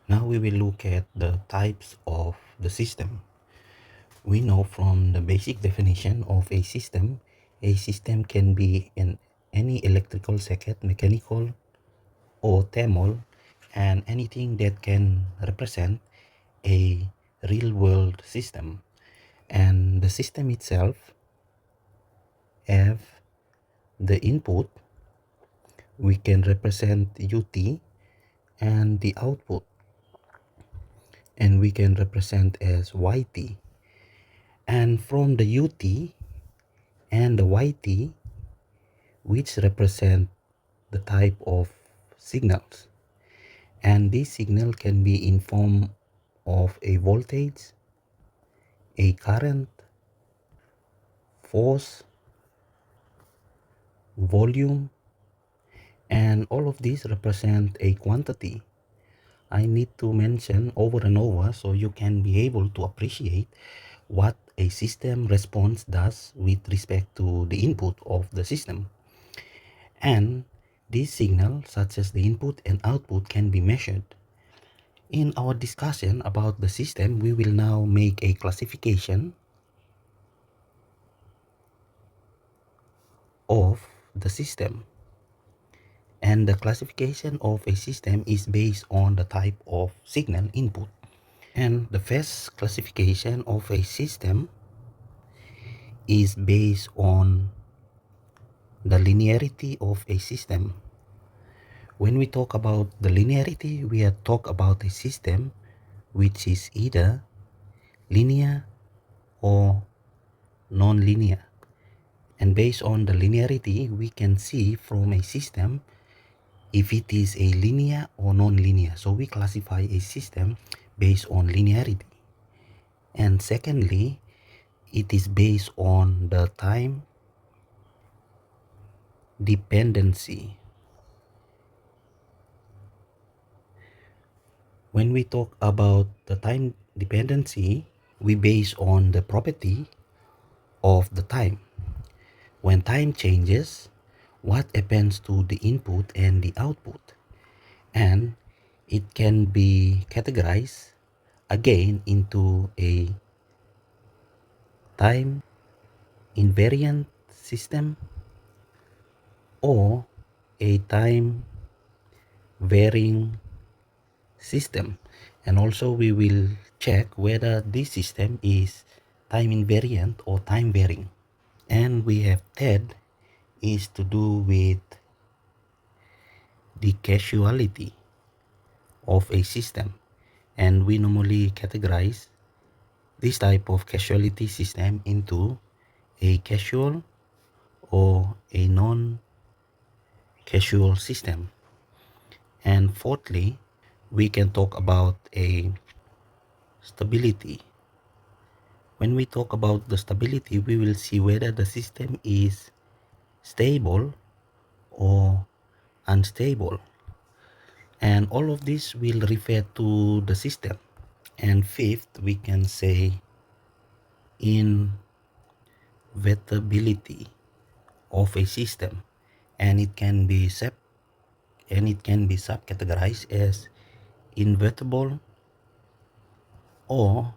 Now we will look at the types of the system. We know from the basic definition of a system can be any electrical circuit, mechanical or thermal, and anything that can represent a real world system. And the system itself have the input, we can represent UT, and the output, and we can represent as YT. And from the UT and the YT, which represent the type of signals, and this signal can be in form of a voltage, a current, force, volume, and all of these represent a quantity. I need to mention over and over so you can be able to appreciate what a system response does with respect to the input of the system. And these signals, such as the input and output, can be measured. In our discussion about the system, we will now make a classification of the system. And the classification of a system is based on the type of signal input. And the first classification of a system is based on the linearity of a system. When we talk about the linearity, we are talk about a system which is either linear or non-linear. And based on the linearity, we can see from a system if it is a linear or non-linear. So we classify a system based on linearity. And secondly, it is based on the time dependency. When we talk about the time dependency, we base on the property of the time. When time changes, what happens to the input and the output? And it can be categorized again into a time invariant system or a time varying system. And also we will check whether this system is time invariant or time varying. And we have third is to do with the causality of a system, and we normally categorize this type of causality system into a causal or a non-causal system. And fourthly, we can talk about a stability. When we talk about the stability, we will see whether the system is stable or unstable. And all of this will refer to the system. And fifth, we can say invertibility of a system, and it can be subcategorized as invertible or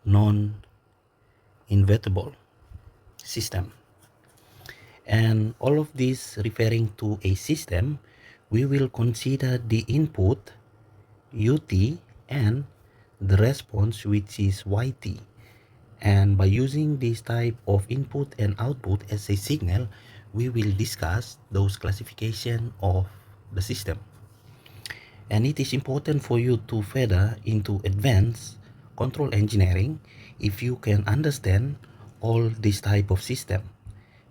non-invertible system. And all of this referring to a system, we will consider the input UT and the response, which is YT. And by using this type of input and output as a signal, we will discuss those classification of the system. And it is important for you to further into advanced control engineering if you can understand all this type of system,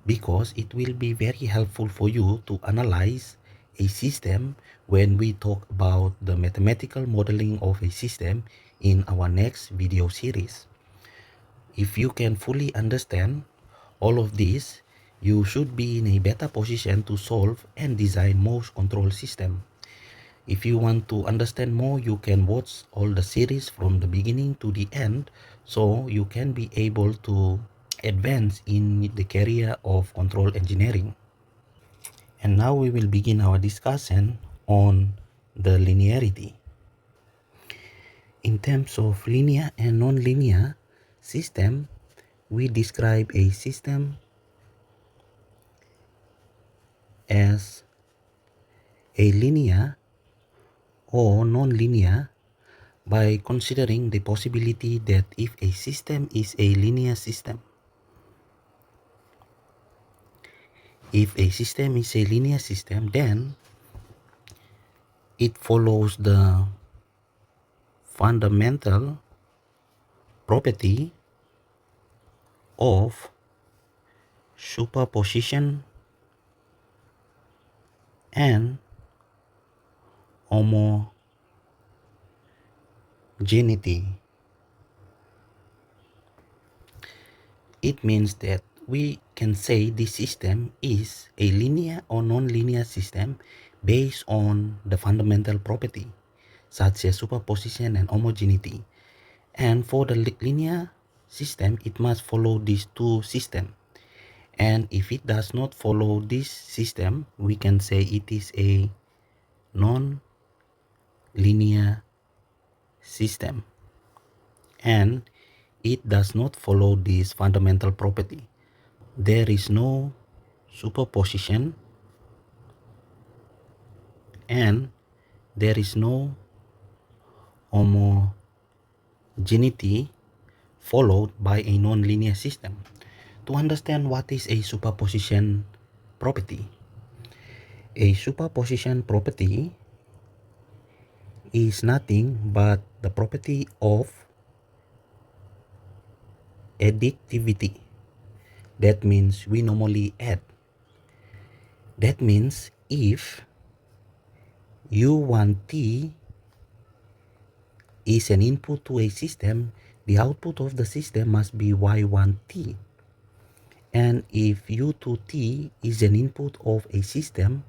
because it will be very helpful for you to analyze a system when we talk about the mathematical modeling of a system in our next video series. If you can fully understand all of this, you should be in a better position to solve and design most control system. If you want to understand more, you can watch all the series from the beginning to the end, so you can be able to advance in the career of control engineering. And now we will begin our discussion on the linearity. in terms of linear and nonlinear system, we describe a system as a linear or nonlinear by considering the possibility that if a system is a linear system, then it follows the fundamental property of superposition and homogeneity. It means that we can say this system is a linear or nonlinear system based on the fundamental property such as superposition and homogeneity. And for the linear system, it must follow these two systems. And if it does not follow this system, we can say it is a non-linear system. And it does not follow this fundamental property. There is no superposition and there is no homogeneity followed by a nonlinear system. To understand what is a superposition property, a superposition property is nothing but the property of additivity. That means we normally add. That means if U1T is an input to a system, the output of the system must be Y1T. And if U2T is an input of a system,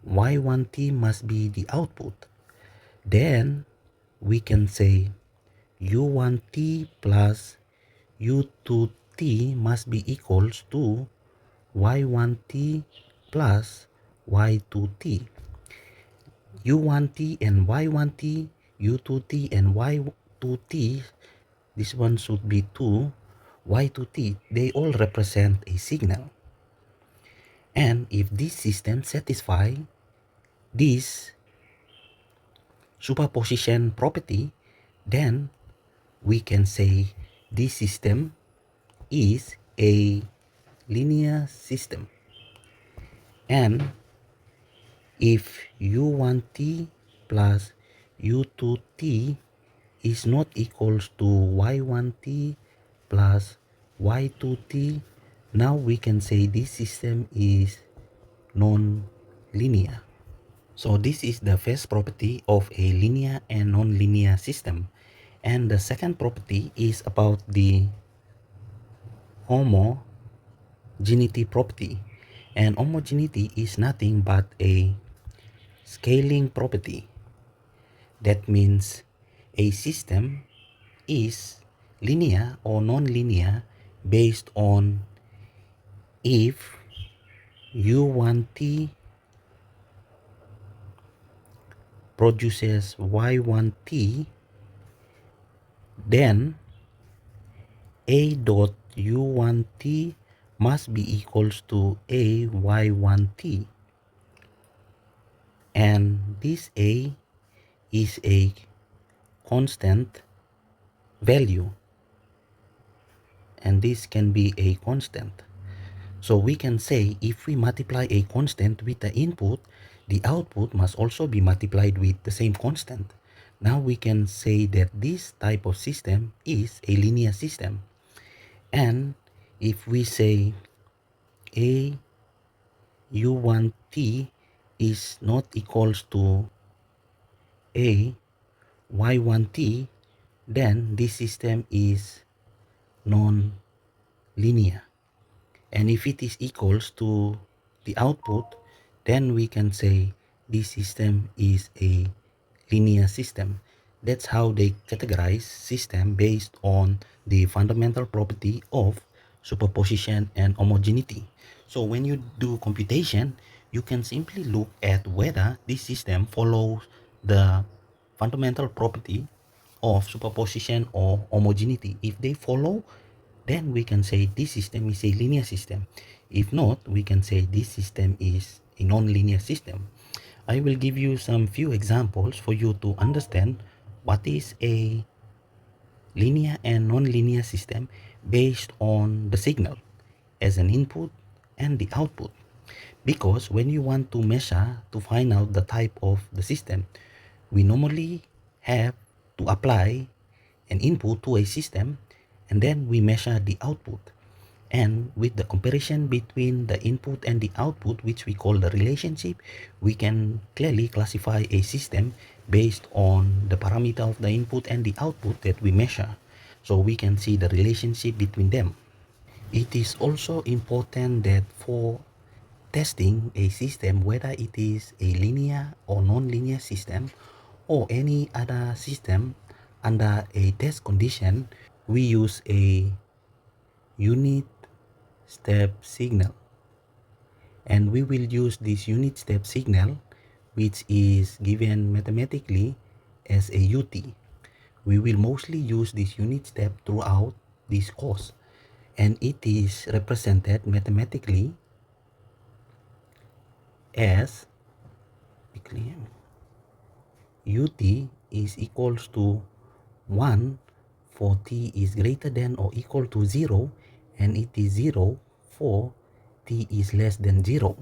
Y1T must be the output. Then we can say U1T plus U2T must be equals to Y1T plus Y2T. U1T and Y1T, U2T and Y2T, this one should be 2, Y2T, they all represent a signal. And if this system satisfies this superposition property, then we can say this system is a linear system. And if U1T plus U2T is not equals to Y1T plus Y2T, now we can say this system is non-linear. So this is the first property of a linear and non-linear system. And the second property is about the homogeneity property. And homogeneity is nothing but a scaling property. That means a system is linear or non-linear based on if U1T produces Y1T, then A dot U1T must be equals to A Y1T. And this A is a constant value. And this can be a constant. So we can say if we multiply a constant with the input, the output must also be multiplied with the same constant. Now we can say that this type of system is a linear system. And if we say A U1T is not equals to A Y1T, then this system is non-linear. And if it is equals to the output, then we can say this system is a linear system. That's how they categorize system based on the fundamental property of superposition and homogeneity. So when you do computation, you can simply look at whether this system follows the fundamental property of superposition or homogeneity. If they follow, then we can say this system is a linear system. If not, we can say this system is a non-linear system. I will give you some few examples for you to understand what is a linear and non-linear system based on the signal as an input and the output. Because when you want to measure to find out the type of the system, we normally have to apply an input to a system and then we measure the output. And with the comparison between the input and the output, which we call the relationship, we can clearly classify a system based on the parameter of the input and the output that we measure. So we can see the relationship between them. It is also important that for testing a system, whether it is a linear or non-linear system or any other system under a test condition, we use a unit step signal. And we will use this unit step signal, which is given mathematically as a UT. We will mostly use this unit step throughout this course, and it is represented mathematically as UT is equals to 1 for t is greater than or equal to 0, and it is 0 for t is less than 0.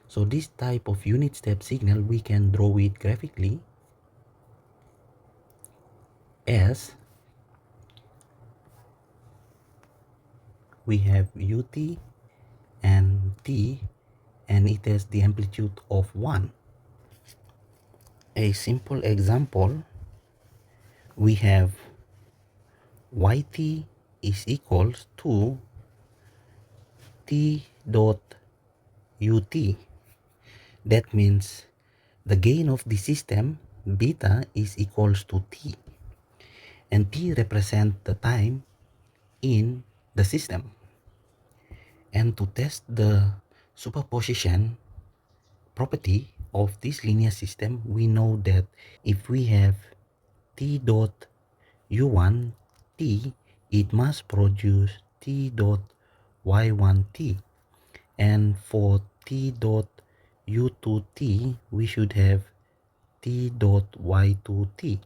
So this type of unit step signal, we can draw it graphically as we have ut and t, and it has the amplitude of 1. A simple example, we have yt is equals to t dot ut. That means the gain of the system beta is equals to t, and t represent the time in the system. And to test the superposition property of this linear system, we know that if we have t dot u1 t, it must produce t dot y1 t. And for t dot u2 t, we should have t dot y2 t.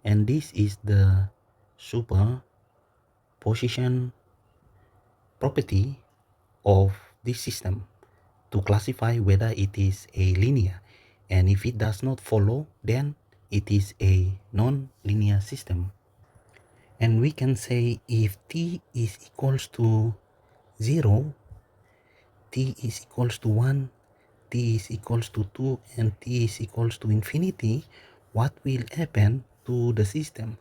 And this is the superposition property of this system to classify whether it is a linear. And if it does not follow, then it is a non-linear system. And we can say if t is equals to 0, t is equals to 1, t is equals to 2, and t is equals to infinity, what will happen to the system?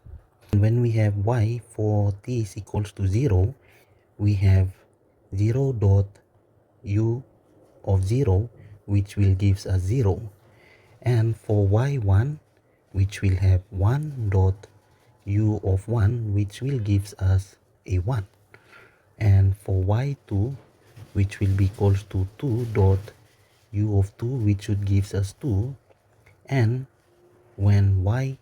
When we have y for t is equals to 0, we have 0 dot u of 0, which will gives us 0. And for y1, which will have 1 dot u of 1, which will gives us a 1. And for y2, which will be equals to 2 dot u of 2, which would gives us 2. And when y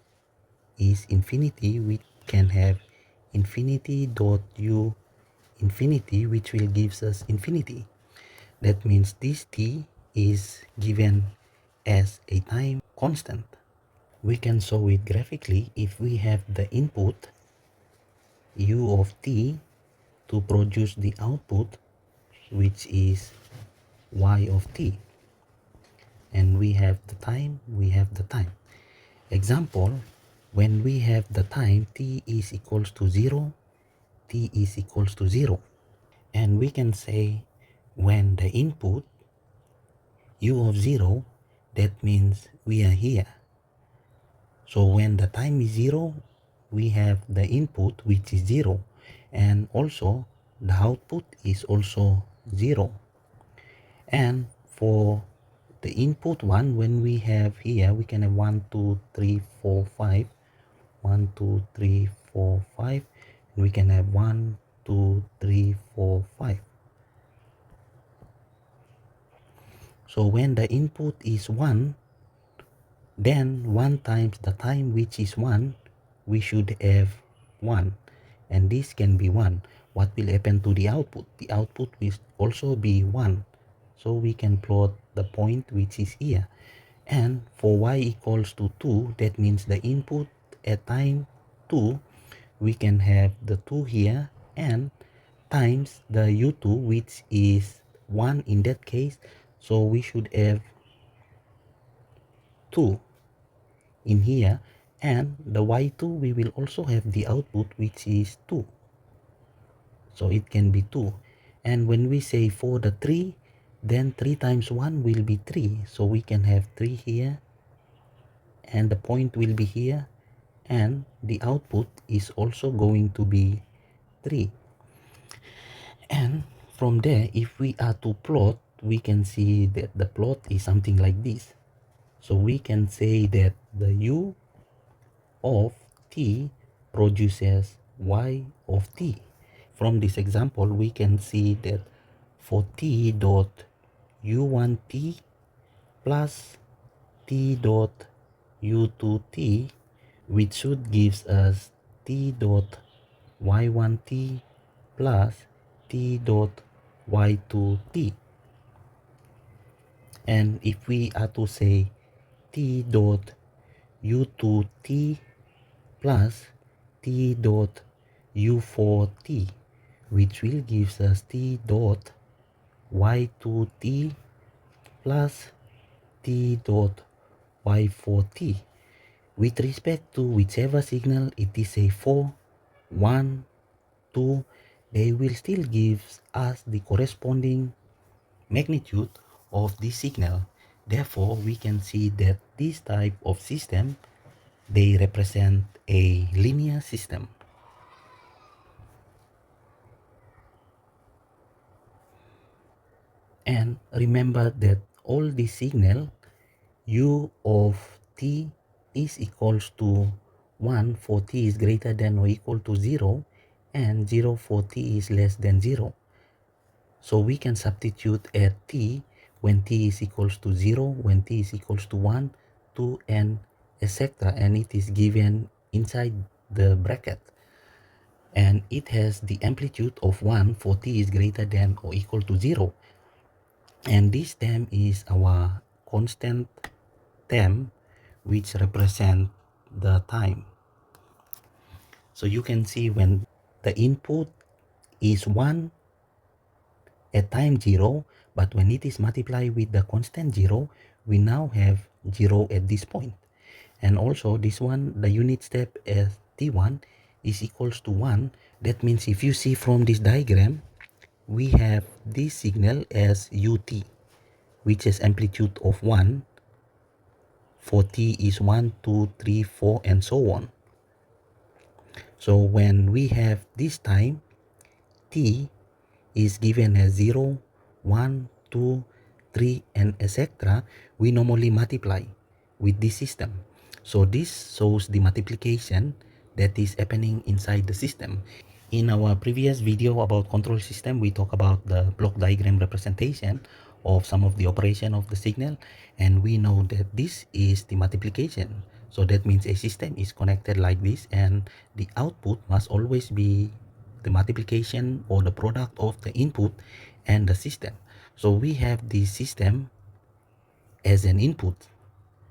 is infinity, we can have infinity dot u infinity, which will gives us infinity. That means this t is given as a time constant. We can show it graphically if we have the input u of t to produce the output, which is y of t. And we have the time, Example, when we have the time t is equals to 0, t is equals to 0. And we can say when the input u of 0, that means we are here. So when the time is 0, we have the input which is 0, and also the output is also 0. And for the input one, when we have here, we can have 1, 2, 3, 4, 5, 1, 2, 3, 4, 5, and we can have 1, 2, 3, 4, 5. So when the input is 1, then 1 times the time which is 1 we should have 1, and this can be 1. What will happen to the output? The output will also be 1. So we can plot the point which is here. And for y equals to 2, that means the input at time 2, we can have the 2 here and times the u2, which is 1 in that case. So we should have 2 in here, and the y2 we will also have the output which is 2, so it can be 2. And when we say for the 3, then 3 times 1 will be 3, so we can have 3 here and the point will be here, and the output is also going to be 3. And from there, if we are to plot, we can see that the plot is something like this. So we can say that the u of t produces y of t. From this example, we can see that for t dot u1t plus t dot u2t, which should gives us t dot y1t plus t dot y2t. And if we are to say t dot u2t plus t dot u4t, which will gives us t dot y2t plus t dot y4t. With respect to whichever signal it is a 4, 1, 2, they will still give us the corresponding magnitude of this signal. Therefore, we can see that this type of system, they represent a linear system. And remember that all the signal u of t is equals to 1 for t is greater than or equal to 0, and 0 for t is less than 0. So we can substitute at t when t is equals to 0, when t is equals to 1, 2, and etc. And it is given inside the bracket. And it has the amplitude of 1 for t is greater than or equal to 0. And this term is our constant term, which represent the time. So you can see when the input is 1 at time 0, but when it is multiplied with the constant 0, we now have 0 at this point. And also this one, the unit step as t1 is equals to 1. That means if you see from this diagram, we have this signal as ut, which is amplitude of 1 for t is 1, 2, 3, 4, and so on. So when we have this time, t is given as 0, 1, 2, 3, and etc., we normally multiply with this system. So this shows the multiplication that is happening inside the system. In our previous video about control system, we talk about the block diagram representation of some of the operation of the signal, and we know that this is the multiplication. So that means a system is connected like this, and the output must always be the multiplication or the product of the input and the system. So we have the system as an input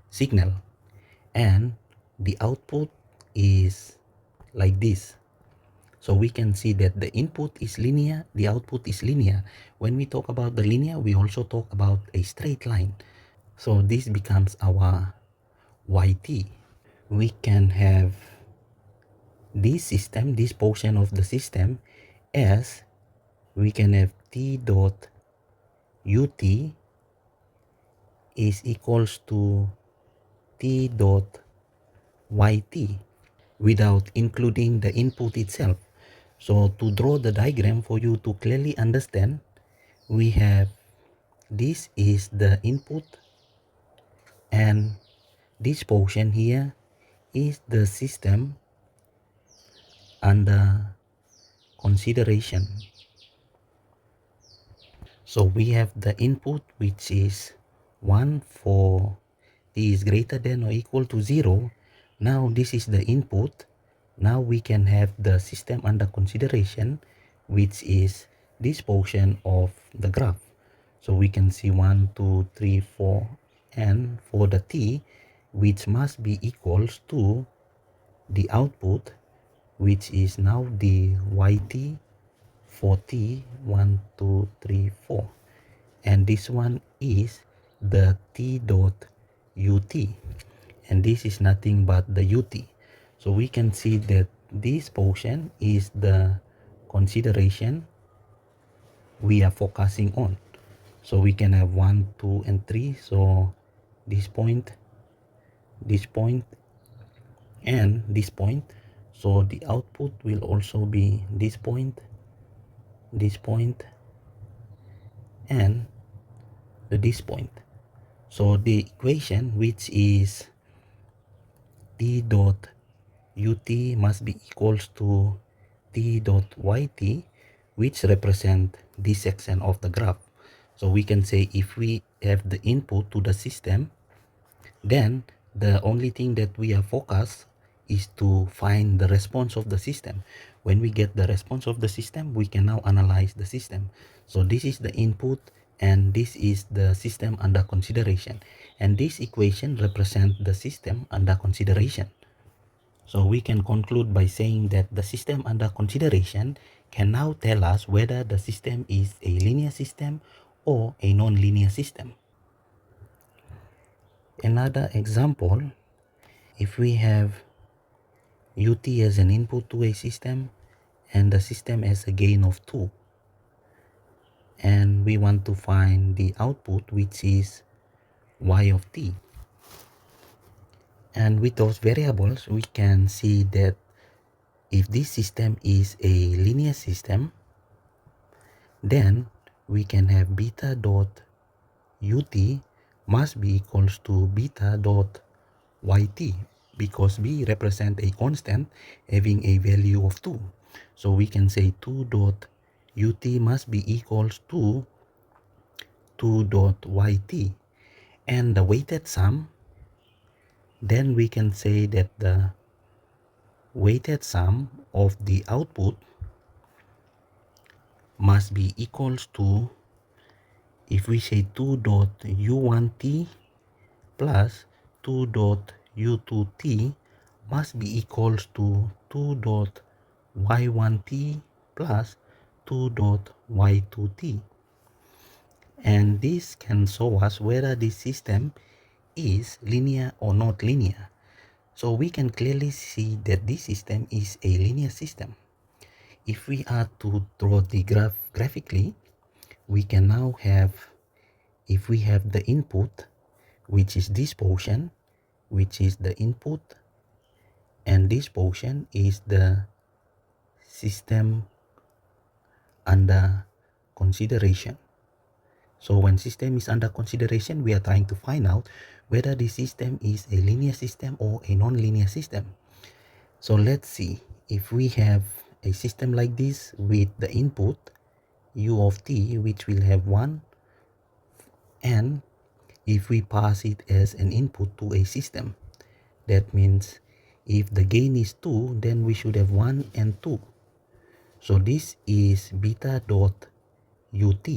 signal, and the output is like this. So we can see that the input is linear, the output is linear. When we talk about the linear, we also talk about a straight line. So this becomes our yt. We can have this system, this portion of the system, as we can have t dot ut is equals to t dot yt without including the input itself. So to draw the diagram for you to clearly understand, we have this is the input, and this portion here is the system under consideration. So we have the input, which is 1 for t is greater than or equal to 0. Now this is the input. Now we can have the system under consideration, which is this portion of the graph. So we can see 1, 2, 3, 4, and for the t, which must be equals to the output, which is now the yt for t 1, 2, 3, 4. And this one is the t dot ut, and this is nothing but the ut. So we can see that this portion is the consideration we are focusing on. So we can have 1, 2, and 3. So this point, and this point. So the output will also be this point, and this point. So the equation, which is t dot ut must be equals to t dot yt, which represent this section of the graph. So we can say if we have the input to the system, then the only thing that we are focused is to find the response of the system. When we get the response of the system, we can now analyze the system. So this is the input, and this is the system under consideration. And this equation represents the system under consideration. So we can conclude by saying that the system under consideration can now tell us whether the system is a linear system or a non-linear system. Another example, if we have ut as an input to a system and the system has a gain of 2, and we want to find the output, which is y of t. And with those variables, we can see that if this system is a linear system, then we can have beta dot ut must be equals to beta dot yt, because b represent a constant having a value of 2. So we can say 2 dot ut must be equals to 2 dot yt, and the weighted sum, then we can say that the weighted sum of the output must be equals to, if we say 2 dot u1t plus 2 dot u2t must be equals to 2 dot y1t plus 2 dot y2t. And this can show us whether this system is linear or not linear. So we can clearly see that this system is a linear system. If we are to draw the graph graphically, we can now have, if we have the input, which is this portion, which is the input, and this portion is the system under consideration. So when system is under consideration, we are trying to find out whether the system is a linear system or a non-linear system. So let's see, if we have a system like this with the input u of t, which will have 1, and if we pass it as an input to a system, that means if the gain is 2, then we should have 1 and 2. So this is beta dot ut.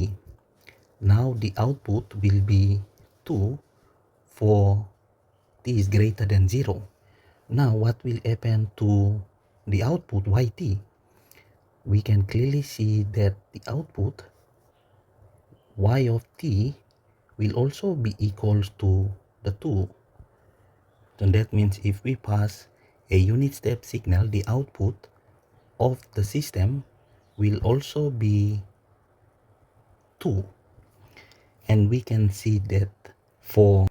Now the output will be 2 for t is greater than 0. Now what will happen to the output yt? We can clearly see that the output y of t will also be equals to the 2. So that means if we pass a unit step signal, the output of the system will also be 2. And we can see that for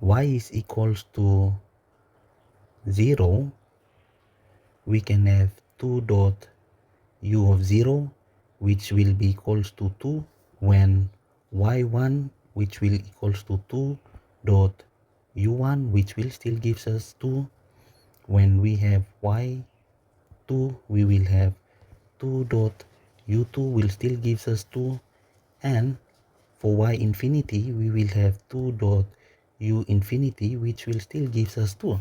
y is equals to 0, we can have 2 dot u of 0, which will be equals to 2, when y1, which will equals to 2 dot u1, which will still gives us 2. When we have y2, we will have 2 dot u2 will still gives us 2, and for y infinity, we will have 2 dot u infinity, which will still gives us 2.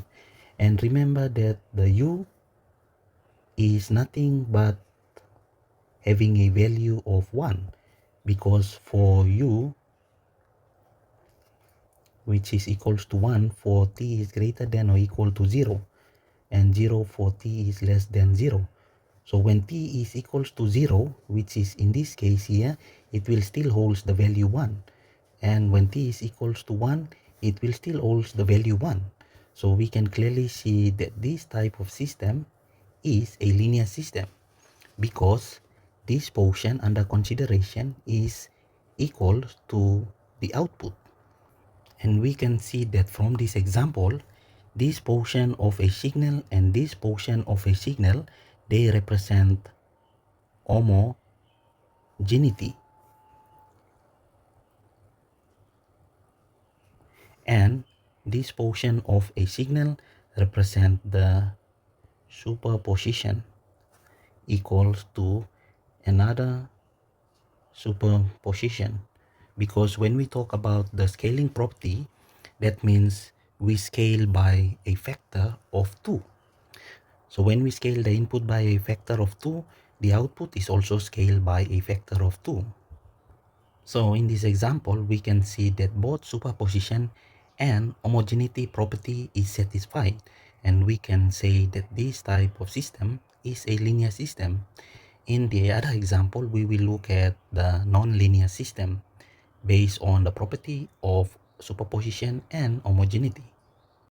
And remember that the u is nothing but having a value of 1, because for u, which is equals to 1 for t is greater than or equal to 0, and 0 for t is less than 0. So when t is equals to 0, which is in this case here, it will still holds the value 1. And when t is equals to 1, it will still holds the value 1. So we can clearly see that this type of system is a linear system, because this portion under consideration is equal to the output. And we can see that from this example, this portion of a signal and this portion of a signal, they represent homogeneity. And this portion of a signal represent the superposition equals to another superposition. Because when we talk about the scaling property, that means we scale by a factor of 2. So when we scale the input by a factor of 2, the output is also scaled by a factor of 2. So in this example, we can see that both superposition and homogeneity property is satisfied, and we can say that this type of system is a linear system. In the other example, we will look at the non-linear system based on the property of superposition and homogeneity.